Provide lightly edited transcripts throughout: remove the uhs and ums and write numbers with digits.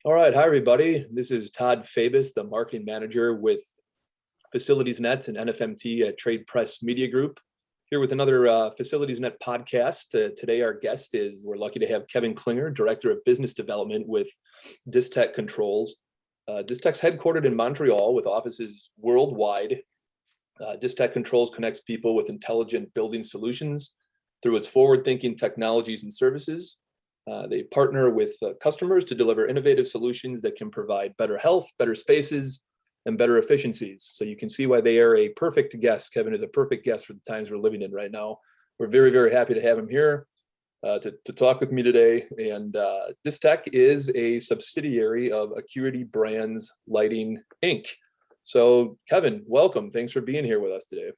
All right. Hi, everybody. This is Todd Fabus, the marketing manager with Facilities Net and NFMT at Trade Press Media Group, here with another Facilities Net podcast. Today, our guest is, we're lucky to have Kevin Klinger, Director of Business Development with Distech Controls. Distech's headquartered in Montreal with offices worldwide. Distech Controls connects people with intelligent building solutions through its forward-thinking technologies and services. They partner with customers to deliver innovative solutions that can provide better health, better spaces, and better efficiencies. So you can see why they are a perfect guest. Kevin is a perfect guest for the times we're living in right now. We're very, very happy to have him here to talk with me today. And Distech is a subsidiary of Acuity Brands Lighting, Inc. So Kevin, welcome. Thanks for being here with us today.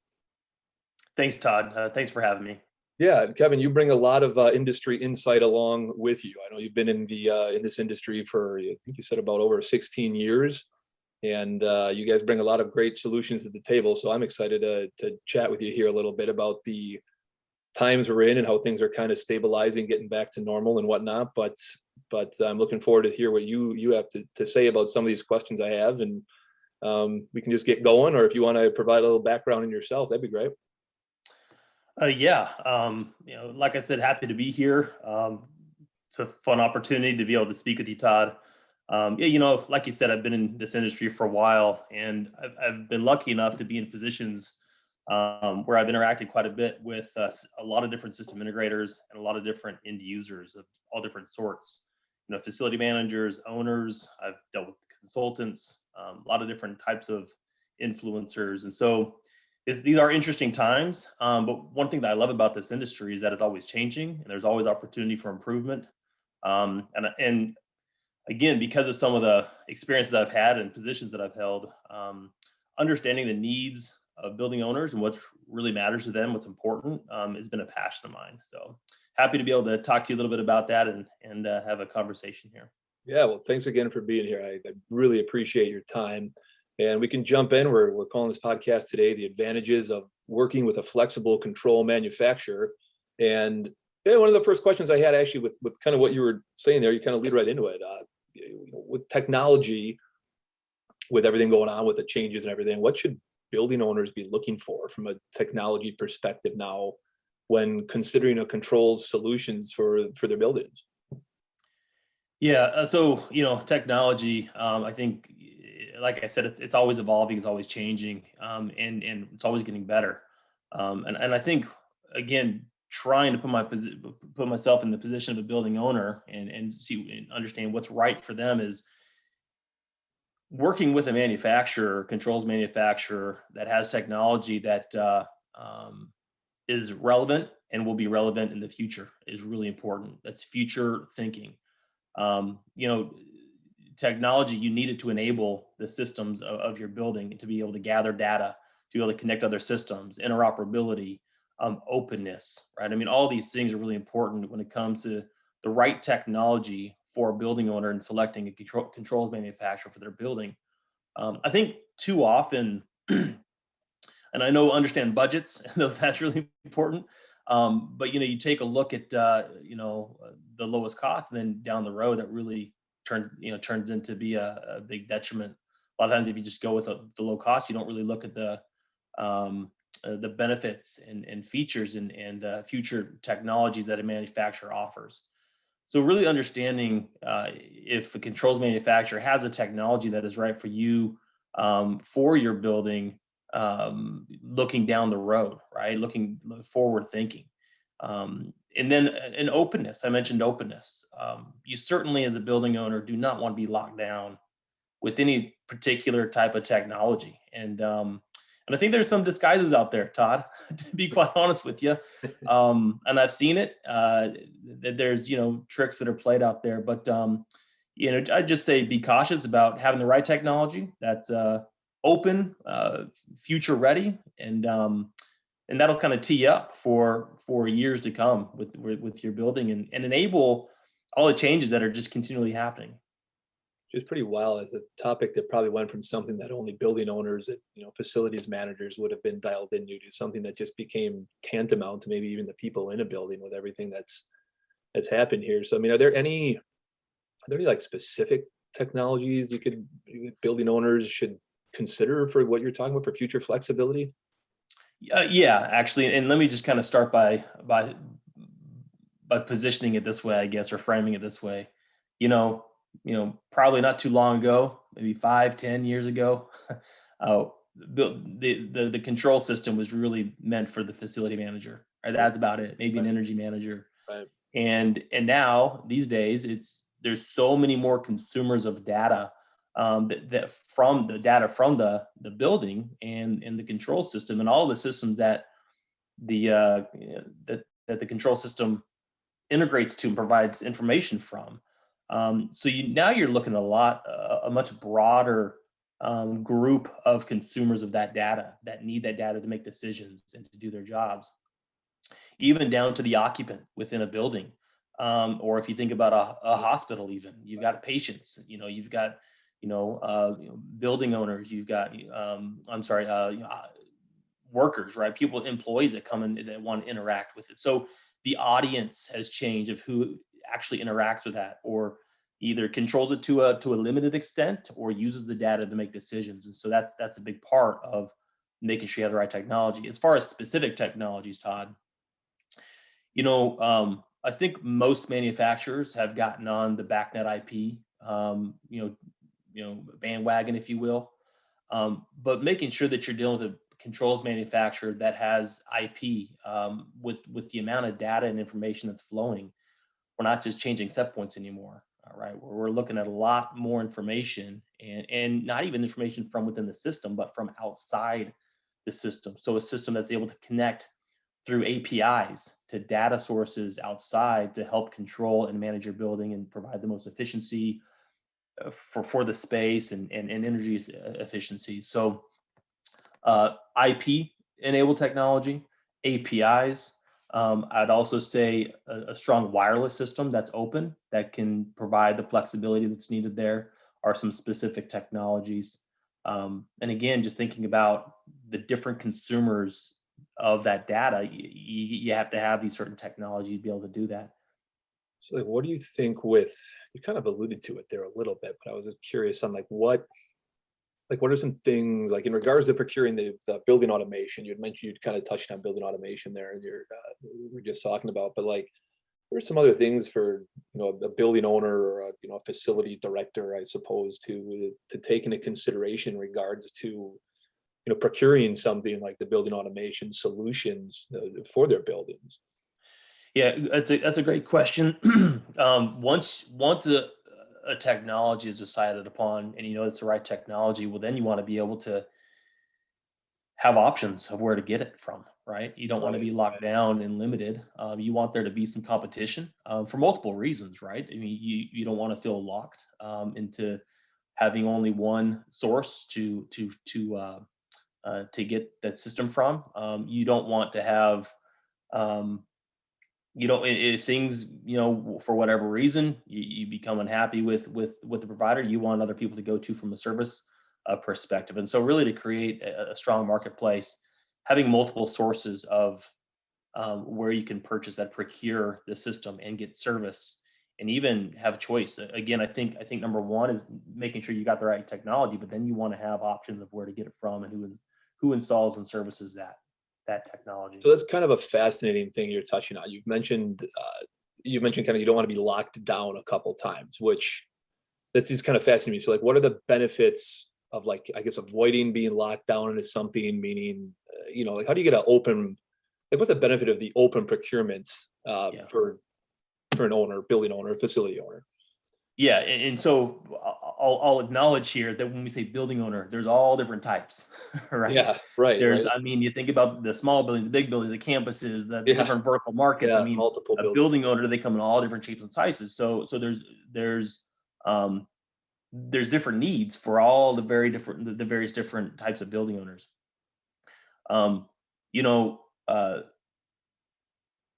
Thanks, Todd. Thanks for having me. Yeah, Kevin, you bring a lot of industry insight along with you. I know you've been in this industry for, I think you said, about over 16 years, and you guys bring a lot of great solutions to the table. So I'm excited to chat with you here a little bit about the times we're in and how things are kind of stabilizing, getting back to normal and whatnot. But I'm looking forward to hear what you have to say about some of these questions I have, and we can just get going. Or if you want to provide a little background in yourself, that'd be great. Like I said, happy to be here. It's a fun opportunity to be able to speak with you, Todd. Like you said, I've been in this industry for a while, and I've been lucky enough to be in positions where I've interacted quite a bit with a lot of different system integrators and a lot of different end users of all different sorts. Facility managers, owners. I've dealt with consultants, a lot of different types of influencers, and so these are interesting times, but one thing that I love about this industry is that it's always changing and there's always opportunity for improvement. And again, because of some of the experiences I've had and positions that I've held, understanding the needs of building owners and what really matters to them, what's important, has been a passion of mine. So happy to be able to talk to you a little bit about that and have a conversation here. Yeah, well, thanks again for being here. I really appreciate your time. And we can jump in. We're calling this podcast today "The Advantages of Working with a Flexible Control Manufacturer." And yeah, one of the first questions I had actually with kind of what you were saying there, you kind of lead right into it. With technology, with everything going on with the changes and everything, what should building owners be looking for from a technology perspective now when considering a controls solutions for their buildings? Technology, I think, like I said, it's always evolving, it's always changing, and it's always getting better. And I think, again, trying to put myself in the position of a building owner and see and understand what's right for them is working with a manufacturer, controls manufacturer that has technology that is relevant and will be relevant in the future is really important. That's future thinking. Technology, you need it to enable the systems of your building to be able to gather data, to be able to connect other systems, interoperability, openness, right? I mean, all these things are really important when it comes to the right technology for a building owner and selecting a controls manufacturer for their building. I think too often, and I know understand budgets, that's really important. But you take a look at the lowest cost, and then down the road that really turns into be a big detriment. A lot of times, if you just go with the low cost, you don't really look at the benefits and features and future technologies that a manufacturer offers. So really understanding if a controls manufacturer has a technology that is right for you, for your building, looking down the road, right? Looking forward thinking. And then an openness. I mentioned openness. You certainly, as a building owner, do not want to be locked down with any particular type of technology. And I think there's some disguises out there, Todd, to be quite honest with you. And I've seen it. There's tricks that are played out there, but I'd just say be cautious about having the right technology that's open, future ready, and that'll kind of tee you up for years to come with your building and enable all the changes that are just continually happening. It's pretty wild. It's a topic that probably went from something that only building owners and facilities managers would have been dialed into to something that just became tantamount to maybe even the people in a building with everything that's happened here. So I mean, are there any like specific technologies building owners should consider for what you're talking about for future flexibility? Yeah, actually, and let me just kind of start by positioning it this way, I guess, or framing it this way. You know, probably not too long ago, maybe 5, 10 years ago, uh, the control system was really meant for the facility manager. Right, Right, that's about it. Maybe an right, energy manager. right. And now these days, there's so many more consumers of data, that from the data from the building and the control system and all the systems that the control system integrates to and provides information from. So now you're looking at a much broader group of consumers of that data that need that data to make decisions and to do their jobs, even down to the occupant within a building. Or if you think about a hospital, even you've got patients, you've got, building owners, you've got, I'm sorry, workers, right? People, employees that come in that want to interact with it. So the audience has changed of who actually interacts with that, or either controls it to a limited extent or uses the data to make decisions. And so that's a big part of making sure you have the right technology. As far as specific technologies, Todd, I think most manufacturers have gotten on the BACnet IP, bandwagon, if you will. But making sure that you're dealing with a controls manufacturer that has IP, with the amount of data and information that's flowing, we're not just changing set points anymore. All right, we're looking at a lot more information, and not even information from within the system, but from outside the system. So a system that's able to connect through APIs to data sources outside to help control and manage your building and provide the most efficiency for the space and energy efficiency. So IP enabled technology, APIs. I'd also say a strong wireless system that's open that can provide the flexibility that's needed there are some specific technologies. And again, just thinking about the different consumers of that data, you have to have these certain technologies to be able to do that. So like, what do you think you kind of alluded to it there a little bit, but I was just curious on what are some things like in regards to procuring the building automation? You'd mentioned you'd kind of touched on building automation there, and we were just talking about, but like, there are some other things for a building owner or a facility director, I suppose, to take into consideration in regards to procuring something like the building automation solutions for their buildings. Yeah, that's a great question. Once a technology is decided upon and you know it's the right technology, well, then you want to be able to have options of where to get it from, right? You don't want to Right, be locked down and limited. You want there to be some competition, for multiple reasons, right? I mean, you don't want to feel locked, into having only one source to get that system from. You don't want to have, um, if things, for whatever reason you become unhappy with the provider, you want other people to go to from a service perspective. And so really to create a strong marketplace, having multiple sources of, where you can purchase that, procure the system and get service and even have choice. Again, I think number one is making sure you got the right technology, but then you want to have options of where to get it from and who installs and services that technology. so that's kind of a fascinating thing you're touching on. You mentioned kind of you don't want to be locked down a couple times, which that's just kind of fascinating me. So like, what are the benefits of, like, I guess, avoiding being locked down into something? Meaning, like, how do you get an open, like, what's the benefit of the open procurements Yeah. for an owner, building owner, facility owner? Yeah, and so I'll acknowledge here that when we say building owner, there's all different types, right? Yeah, right, There's, right. I mean, you think about the small buildings, the big buildings, the campuses, the Yeah, different vertical markets. I yeah, mean, multiple a buildings. building owner, they come in all different shapes and sizes. So um, there's different needs for all the various different types of building owners. Um, you know,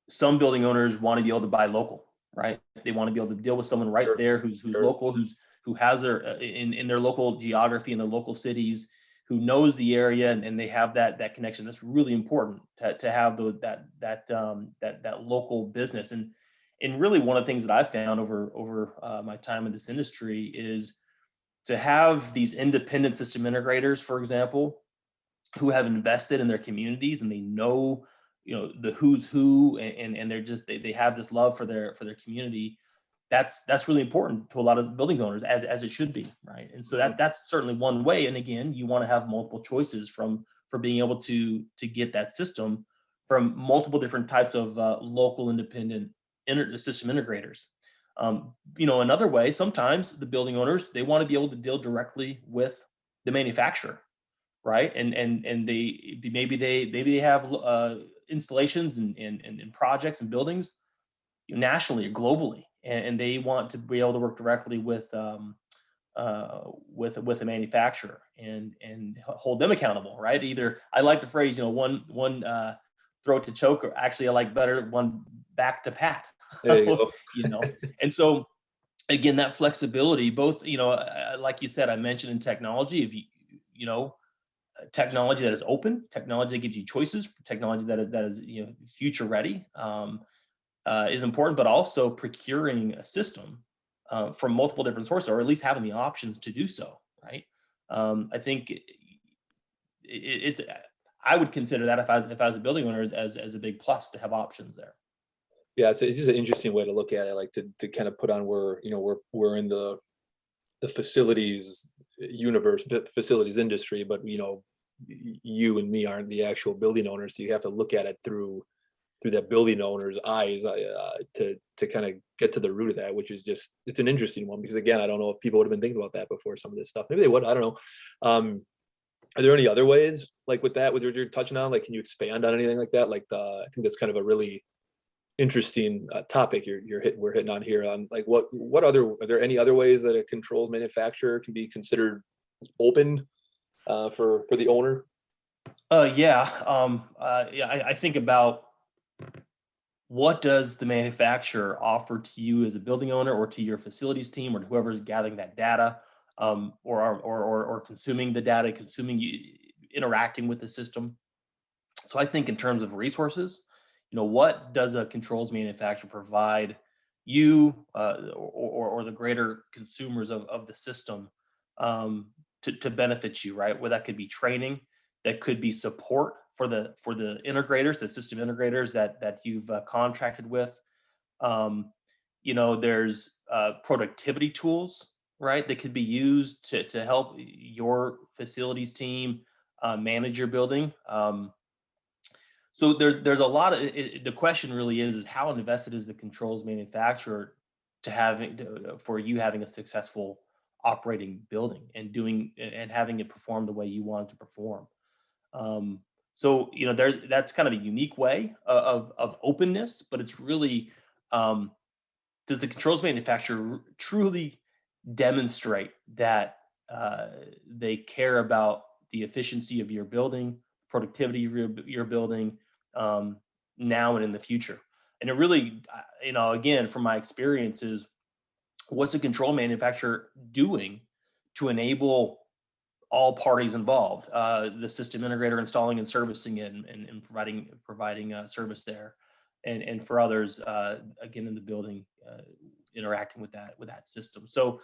some building owners want to be able to buy local, right? They want to be able to deal with someone right Sure, there who's sure. local, who has their, in their local geography in their local cities, who knows the area, and they have that connection. That's really important to have that local business. And really one of the things that I've found over my time in this industry is to have these independent system integrators, for example, who have invested in their communities and they know, the who's who, and they're just they have this love for their community. That's really important to a lot of building owners, as it should be, right? And so that's certainly one way. And again, you want to have multiple choices for being able to get that system from multiple different types of local independent system integrators. Another way, sometimes the building owners, they want to be able to deal directly with the manufacturer, right? And maybe they have installations and projects and buildings nationally or globally, and they want to be able to work directly with a manufacturer and hold them accountable, right? Either, I like the phrase, one throat to choke, or actually I like better, one back to pat. There you go. And so again, that flexibility, both, like you said, I mentioned in technology, if technology that is open, technology that gives you choices, technology that is future ready, is important, but also procuring a system from multiple different sources, or at least having the options to do so, right? I think it's I would consider that, if I was a building owner, as a big plus to have options there. Yeah, it's just an interesting way to look at it, like to kind of put on where, we're in the facilities universe, the facilities industry, but you and me aren't the actual building owners, so you have to look at it through that building owner's eyes, to kind of get to the root of that, which is just, it's an interesting one, because again, I don't know if people would have been thinking about that before, some of this stuff. Maybe they would, I don't know. Are there any other ways, like with that, with what you're touching on, like, can you expand on anything like that? Like, I think that's kind of a really interesting topic we're hitting on here, on like, are there any other ways that a controlled manufacturer can be considered open for the owner? I think about, what does the manufacturer offer to you as a building owner, or to your facilities team, or to whoever's gathering that data, or consuming the data, interacting with the system. So I think in terms of resources, what does a controls manufacturer provide you, or the greater consumers of the system, to benefit you, right? Well, that could be training, that could be support for the integrators, the system integrators that you've contracted with. There's productivity tools, right, that could be used to help your facilities team manage your building. So there's a lot of the question really is how invested is the controls manufacturer for you having a successful operating building, and having it perform the way you want it to perform. So that's kind of a unique way of openness, but it's really, does the controls manufacturer truly demonstrate that they care about the efficiency of your building, productivity of your building, now and in the future? And it really, again, from my experiences, what's a control manufacturer doing to enable all parties involved, the system integrator installing and servicing it, and providing service there, and for others, again, in the building, interacting with that system. So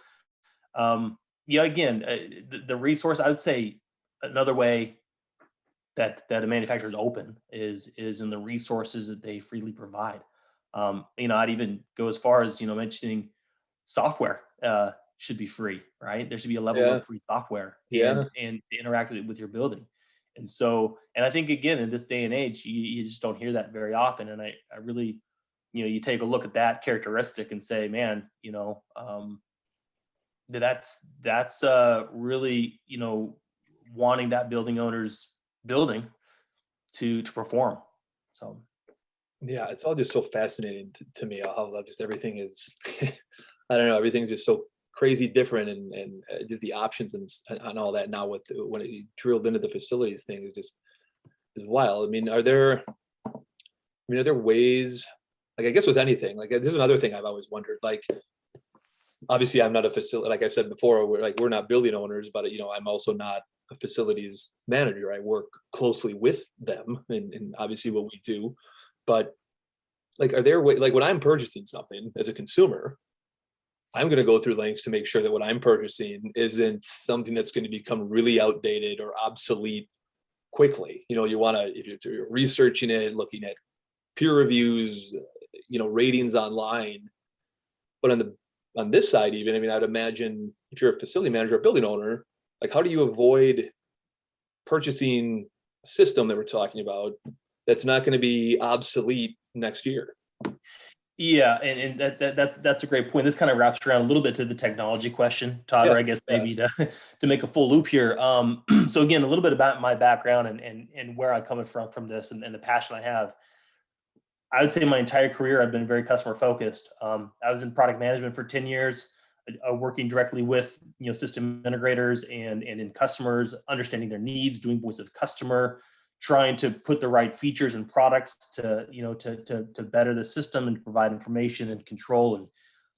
again, the resource, I would say another way that a manufacturer is open is in the resources that they freely provide. I'd even go as far as mentioning software should be free, right? There should be a level Yeah, of free software yeah, and interact with your building. And so, and I think again, in this day and age, you just don't hear that very often. And I really, you take a look at that characteristic and say, man, that's really, wanting that building owner's building to perform. So yeah. It's all just so fascinating to me, how just everything is. I don't know. Everything's just so crazy different, and just the options and all that now, when it drilled into the facilities thing is wild. I mean, are there ways, like, I guess with anything, like, this is another thing I've always wondered, like, obviously I'm not a facility, like I said before, we're not building owners, but I'm also not a facilities manager. I work closely with them, and obviously what we do, but like, are there ways, like, when I'm purchasing something as a consumer, I'm going to go through lengths to make sure that what I'm purchasing isn't something that's going to become really outdated or obsolete quickly. You want to, if you're researching it, looking at peer reviews, ratings online. But on this side, even, I mean, I'd imagine if you're a facility manager, a building owner, like, how do you avoid purchasing a system that we're talking about that's not going to be obsolete next year? Yeah, and that's a great point. This kind of wraps around a little bit to the technology question, Todd, or Yeah, I guess yeah, maybe to to make a full loop here. So again, a little bit about my background and where I'm coming from this and the passion I have. I would say my entire career I've been very customer focused. I was in product management for 10 years, working directly with system integrators and in customers, understanding their needs, doing voice of customer, trying to put the right features and products to to better the system and provide information and control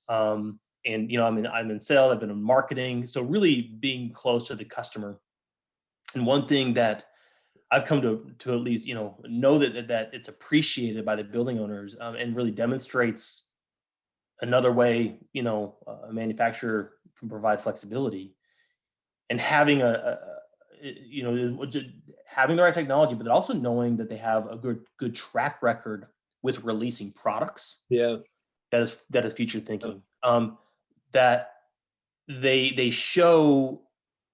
I'm in sales, I've been in marketing, so really being close to the customer. And one thing that I've come to at least know that it's appreciated by the building owners, and really demonstrates another way a manufacturer can provide flexibility, and having having the right technology, but then also knowing that they have a good track record with releasing products yeah. that is future thinking, that they show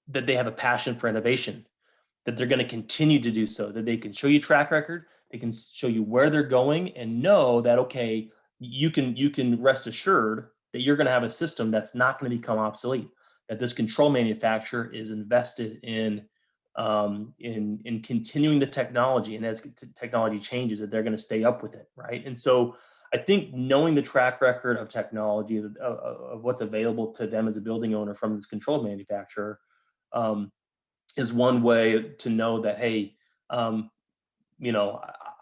that they have a passion for innovation, that they're going to continue to do so, that they can show you track record, they can show you where they're going, and know that, okay, you can rest assured that you're going to have a system that's not going to become obsolete, that this control manufacturer is invested in continuing the technology, and as technology changes, that they're going to stay up with it, right? And so I think knowing the track record of technology, of what's available to them as a building owner from this control manufacturer, is one way to know that, hey, um, you know,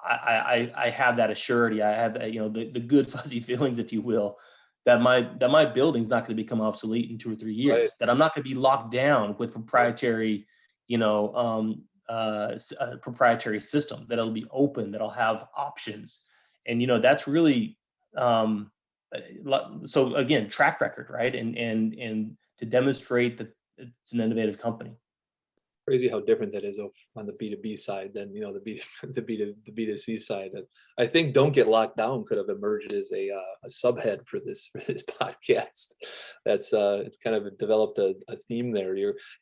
I have that assurity, I have the good fuzzy feelings, if you will, that my building's not going to become obsolete in 2 or 3 years, Right. that I'm not going to be locked down with proprietary, proprietary system, that it'll be open, that I'll have options, and that's really, so again, track record, right, and to demonstrate that it's an innovative company. Crazy how different that is on the B2B side than the B the B2C side. And I think "Don't Get Locked Down" could have emerged as a subhead for this podcast. That's it's kind of developed a theme there.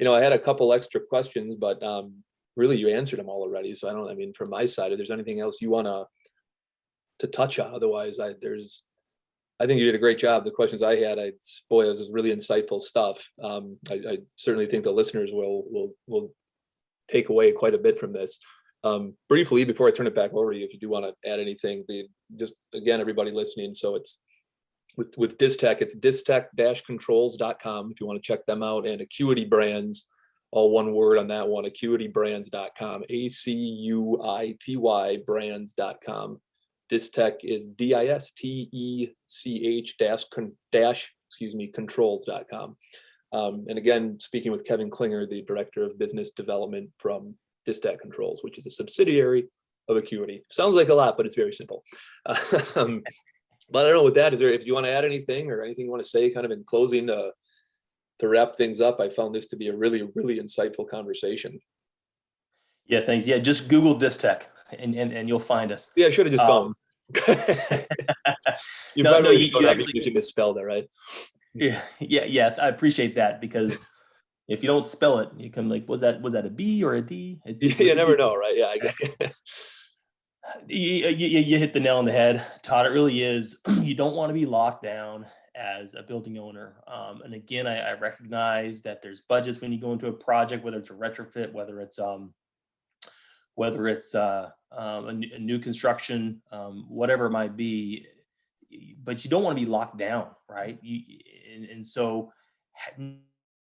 I had a couple extra questions, but really you answered them all already. So I mean, from my side, if there's anything else you want to touch on, otherwise I think you did a great job. The questions I had, boy, this is really insightful stuff. I certainly think the listeners will take away quite a bit from this. Briefly, before I turn it back over to you, if you do want to add anything, just again, everybody listening. So it's with Distech, it's distech-controls.com if you want to check them out, and Acuity Brands, all one word on that one, acuitybrands.com, ACUITY brands.com. Distech is DISTECH controls.com. And again, speaking with Kevin Klinger, the Director of Business Development from Distech Controls, which is a subsidiary of Acuity. Sounds like a lot, but it's very simple. But I don't know, with that, if you want to add anything or anything you want to say kind of in closing to wrap things up, I found this to be a really, really insightful conversation. Yeah, thanks. Yeah, just Google Distech and you'll find us. Yeah, I should have just gone. You No, probably no, would have you, showed you up actually, if you misspelled it, right? yeah, I appreciate that, because if you don't spell it, you can was that a B or a D? You never know, right? Yeah, I get You hit the nail on the head, Todd. It really is. You don't want to be locked down as a building owner. And again, I recognize that there's budgets when you go into a project, whether it's a retrofit, whether it's a new construction, whatever it might be. But you don't want to be locked down, right? And so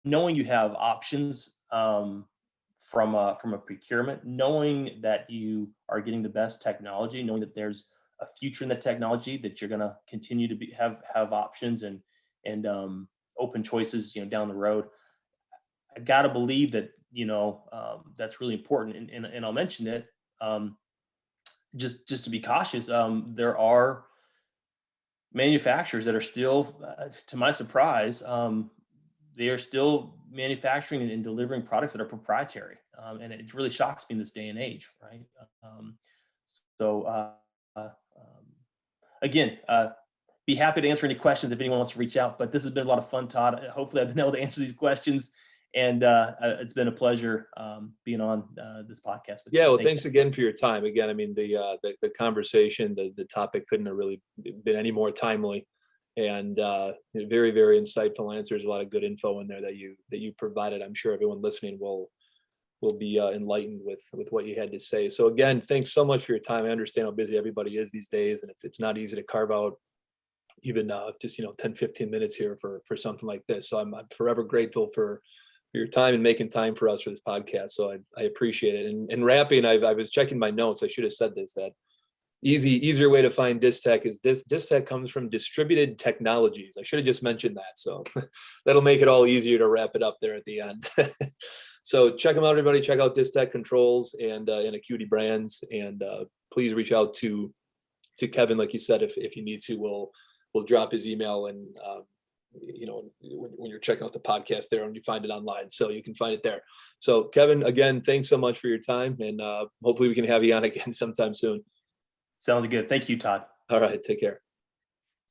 knowing you have options, from a procurement, knowing that you are getting the best technology, knowing that there's a future in the technology, that you're going to continue to have options and open choices, down the road. I got to believe that that's really important, and I'll mention it, just to be cautious. There are manufacturers that are still, to my surprise, they are still manufacturing and delivering products that are proprietary. And it really shocks me in this day and age, right? Um, so, uh, um, again, be happy to answer any questions if anyone wants to reach out. But this has been a lot of fun, Todd. Hopefully, I've been able to answer these questions. And it's been a pleasure being on this podcast with you. Yeah, well, Thank thanks again for your time. Again, I mean, the conversation, the topic couldn't have really been any more timely, and very, very insightful answers. A lot of good info in there that you provided. I'm sure everyone listening will be enlightened with what you had to say. So again, thanks so much for your time. I understand how busy everybody is these days, and it's not easy to carve out even just 10, 15 minutes here for something like this. So I'm forever grateful for your time and making time for us for this podcast. So I appreciate it. And wrapping, I was checking my notes. I should have said this, that easier way to find Distech is Distech comes from Distributed Technologies. I should have just mentioned that. So that'll make it all easier to wrap it up there at the end. So check them out, everybody. Check out Distech Controls and Acuity Brands, and please reach out to Kevin, like you said, if you need to. We'll drop his email, and when you're checking out the podcast there, and you find it online, so you can find it there. So Kevin, again, thanks so much for your time, and hopefully we can have you on again sometime soon. Sounds good. Thank you, Todd. All right, take care.